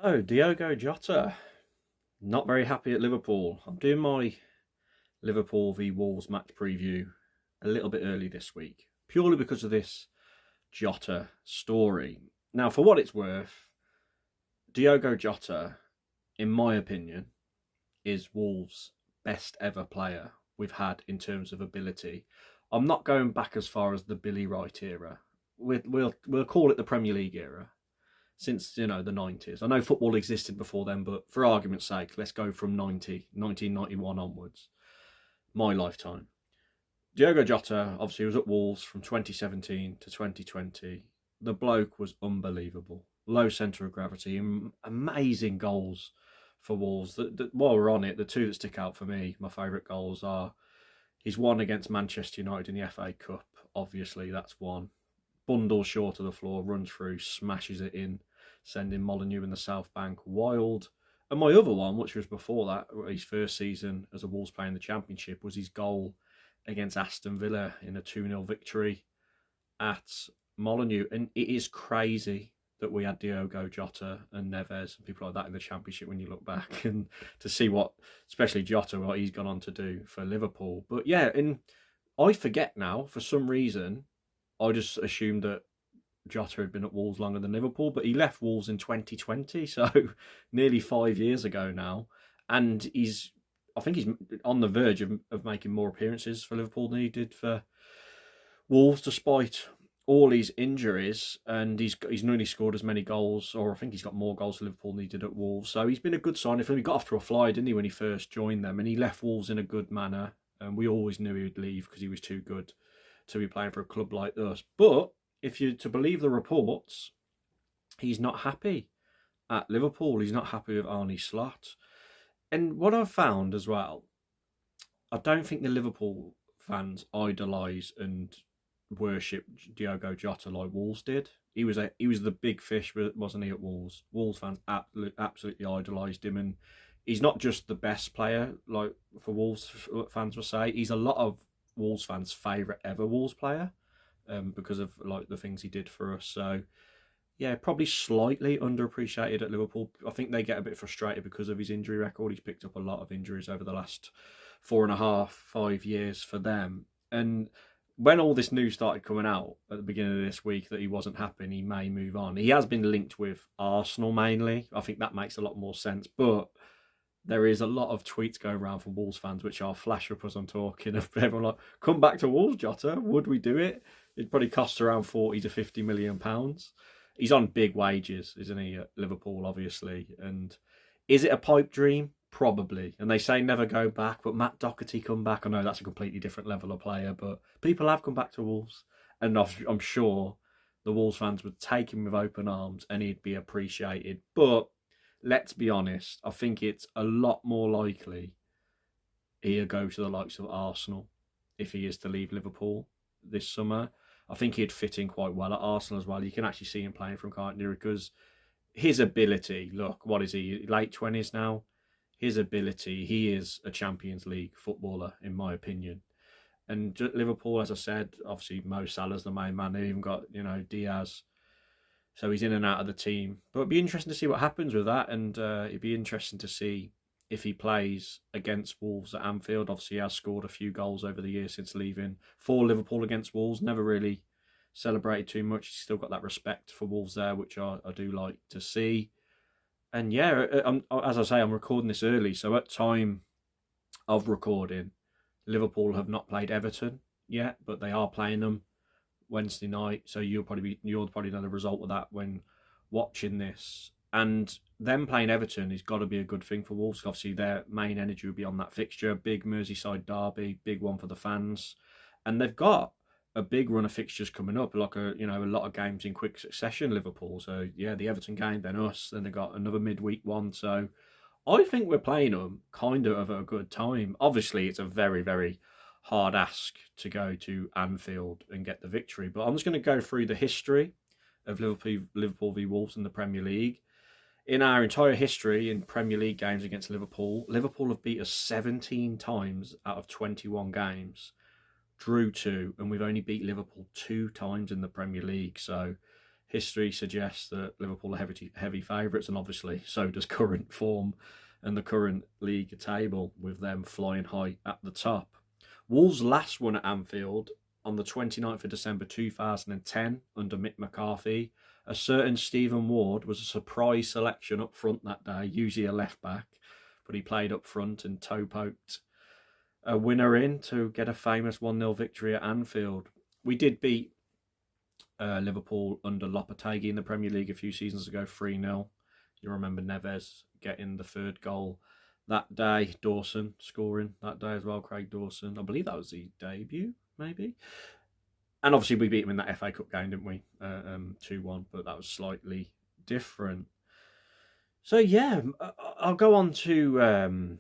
Oh, Diogo Jota. Not very happy at Liverpool. I'm doing my Liverpool v Wolves match preview a little bit early this week, purely because of this Jota story. Now, for what it's worth, Diogo Jota, in my opinion, is Wolves' best ever player we've had in terms of ability. I'm not going back as far as the Billy Wright era. We'll call it the Premier League era since the 90s. I know football existed before then, but for argument's sake, let's go from 1991 onwards. My lifetime. Diogo Jota obviously was at Wolves from 2017 to 2020. The bloke was unbelievable. Low centre of gravity, amazing goals for Wolves. While we're on it, the two that stick out for me, my favourite goals are his one against Manchester United in the FA Cup. Obviously, that's one. Bundles short of the floor, runs through, smashes it in, sending Molineux in the South Bank wild. And my other one, which was before that, his first season as a Wolves player in the Championship, was his goal against Aston Villa in a 2-0 victory at Molineux. And it is crazy that we had Diogo Jota and Neves and people like that in the Championship when you look back and to see what, especially Jota, what he's gone on to do for Liverpool. But yeah, and I forget now, for some reason, I just assumed that Jota had been at Wolves longer than Liverpool, but he left Wolves in 2020, so nearly 5 years ago now. And I think he's on the verge of making more appearances for Liverpool than he did for Wolves, despite all his injuries. And he's nearly scored as many goals, or I think he's got more goals for Liverpool than he did at Wolves. So he's been a good signing for him. He got off to a fly, didn't he, when he first joined them? And he left Wolves in a good manner. And we always knew he would leave because he was too good to be playing for a club like us. But if you're to believe the reports, he's not happy at Liverpool. He's not happy with Arne Slot. And what I've found as well, I don't think the Liverpool fans idolise and worship Diogo Jota like Wolves did. He was the big fish, wasn't he, at Wolves? Wolves fans absolutely idolised him, and he's not just the best player, like for Wolves fans will say. He's a lot of Wolves fans' favourite ever Wolves player, because of like the things he did for us. So yeah, probably slightly underappreciated at Liverpool. I think they get a bit frustrated because of his injury record. He's picked up a lot of injuries over the last 4.5, 5 years for them. And when all this news started coming out at the beginning of this week that he wasn't happy and he may move on, he has been linked with Arsenal mainly. I think that makes a lot more sense. But there is a lot of tweets going around from Wolves fans, which are flash up as I'm talking, of everyone like, come back to Wolves, Jota. Would we do it? It probably costs around 40 to 50 million pounds. He's on big wages, isn't he, at Liverpool, obviously. And is it a pipe dream? Probably. And they say never go back, but Matt Doherty come back. I know that's a completely different level of player, but people have come back to Wolves. And I'm sure the Wolves fans would take him with open arms and he'd be appreciated. But let's be honest, I think it's a lot more likely he'll go to the likes of Arsenal if he is to leave Liverpool this summer. I think he'd fit in quite well at Arsenal as well. You can actually see him playing from Cardiff because his ability, look, what is he, late 20s now? His ability, he is a Champions League footballer, in my opinion. And Liverpool, as I said, obviously Mo Salah's the main man. They've even got, Diaz. So he's in and out of the team. But it'd be interesting to see what happens with that. And it'd be interesting to see if he plays against Wolves at Anfield. Obviously, he has scored a few goals over the years since leaving for Liverpool against Wolves. Never really celebrated too much. He's still got that respect for Wolves there, which I do like to see. And yeah, as I say, I'm recording this early. So at time of recording, Liverpool have not played Everton yet, but they are playing them Wednesday night. So you'll probably know the result of that when watching this. And them playing Everton has got to be a good thing for Wolves. Obviously, their main energy will be on that fixture. Big Merseyside derby, big one for the fans. And they've got a big run of fixtures coming up, like a lot of games in quick succession, Liverpool. So yeah, the Everton game, then us, then they've got another midweek one. So I think we're playing them kind of at a good time. Obviously, it's a very, very hard ask to go to Anfield and get the victory. But I'm just going to go through the history of Liverpool v Wolves in the Premier League. In our entire history in Premier League games against Liverpool, Liverpool have beat us 17 times out of 21 games, drew 2, and we've only beat Liverpool 2 times in the Premier League. So history suggests that Liverpool are heavy favourites, and obviously so does current form and the current league table, with them flying high at the top. Wolves last won at Anfield on the 29th of December 2010 under Mick McCarthy. A certain Stephen Ward was a surprise selection up front that day, usually a left back, but he played up front and toe poked a winner in to get a famous 1-0 victory at Anfield. We did beat Liverpool under Lopetegui in the Premier League a few seasons ago, 3-0. You remember Neves getting the third goal that day, Dawson scoring that day as well, Craig Dawson. I believe that was the debut, maybe. And obviously we beat him in that FA Cup game, didn't we? 2-1, but that was slightly different. So yeah, I'll go on to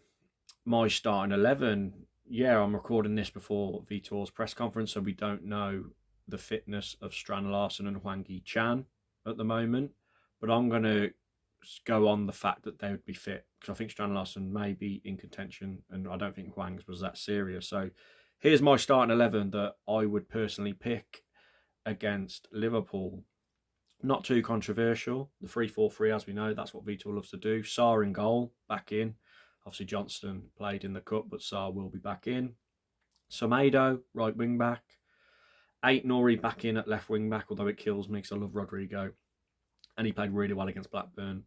my starting 11. Yeah, I'm recording this before Vitor's press conference, so we don't know the fitness of Strand Larsen and Hwang Hee-chan at the moment. But I'm going to go on the fact that they would be fit, because I think Strand Larsen may be in contention, and I don't think Hwang's was that serious. So here's my starting 11 that I would personally pick against Liverpool. Not too controversial. The 3-4-3, as we know, that's what Vitor loves to do. Sarr in goal, back in. Obviously, Johnston played in the cup, but Sarr will be back in. Semedo, right wing back. Ait-Nouri back in at left wing back, although it kills me because I love Rodrigo. And he played really well against Blackburn.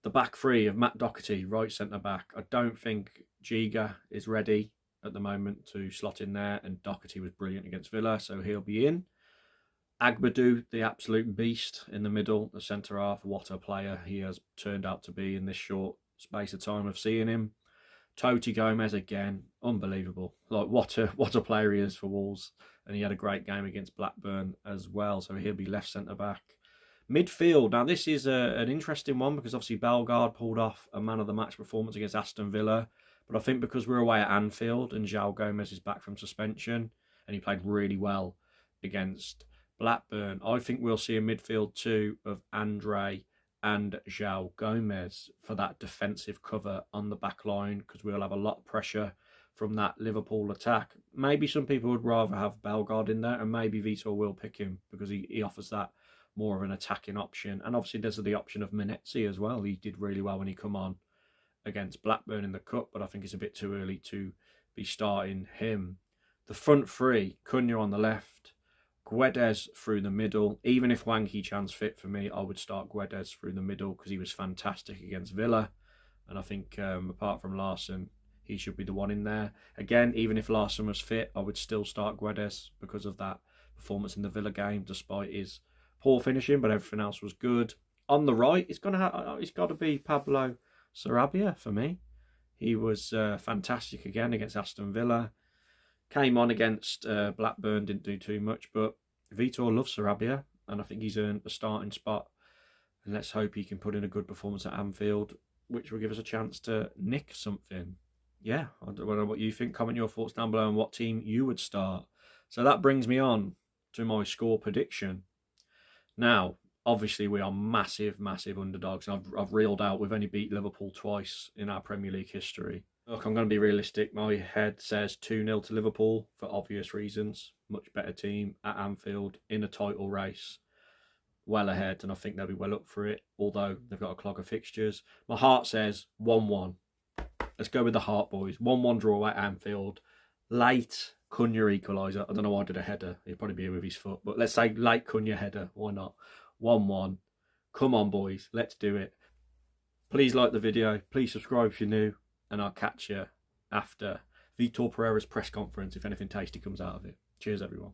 The back three of Matt Doherty, right centre back. I don't think Giga is ready at the moment to slot in there, and Doherty was brilliant against Villa, so he'll be in. Agbadou, the absolute beast in the middle, the centre half. What a player he has turned out to be in this short space of time of seeing him. Toti Gomez again, unbelievable. Like what a player he is for Wolves, and he had a great game against Blackburn as well. So he'll be left centre back. Midfield. Now this is an interesting one because obviously Bellegarde pulled off a man of the match performance against Aston Villa, but I think because we're away at Anfield and João Gomez is back from suspension and he played really well against Blackburn, I think we'll see a midfield two of Andre and João Gomez for that defensive cover on the back line, because we'll have a lot of pressure from that Liverpool attack. Maybe some people would rather have Bellegarde in there, and maybe Vitor will pick him because he offers that more of an attacking option. And obviously there's the option of Menezes as well. He did really well when he come on against Blackburn in the cup, but I think it's a bit too early to be starting him. The front three, Cunha on the left, Guedes through the middle. Even if Hwang Hee-chan's fit for me, I would start Guedes through the middle because he was fantastic against Villa. And I think apart from Larsen, he should be the one in there. Again, even if Larsen was fit, I would still start Guedes because of that performance in the Villa game, despite his poor finishing, but everything else was good. On the right, it's got to be Pablo Sarabia for me. He was fantastic again against Aston Villa. Came on against Blackburn, didn't do too much, but Vitor loves Sarabia, and I think he's earned a starting spot. And let's hope he can put in a good performance at Anfield, which will give us a chance to nick something. Yeah, I don't know what you think. Comment your thoughts down below on what team you would start. So that brings me on to my score prediction. Now, obviously, we are massive, massive underdogs. I've reeled out we've only beat Liverpool twice in our Premier League history. Look, I'm going to be realistic. My head says 2-0 to Liverpool for obvious reasons. Much better team at Anfield in a title race. Well ahead, and I think they'll be well up for it, although they've got a clog of fixtures. My heart says 1-1. Let's go with the heart, boys. 1-1 draw at Anfield. Late Cunha equaliser. I don't know why I did a header. He'd probably be here with his foot. But let's say late Cunha header. Why not? 1-1. Come on, boys. Let's do it. Please like the video. Please subscribe if you're new. And I'll catch you after Vitor Pereira's press conference if anything tasty comes out of it. Cheers, everyone.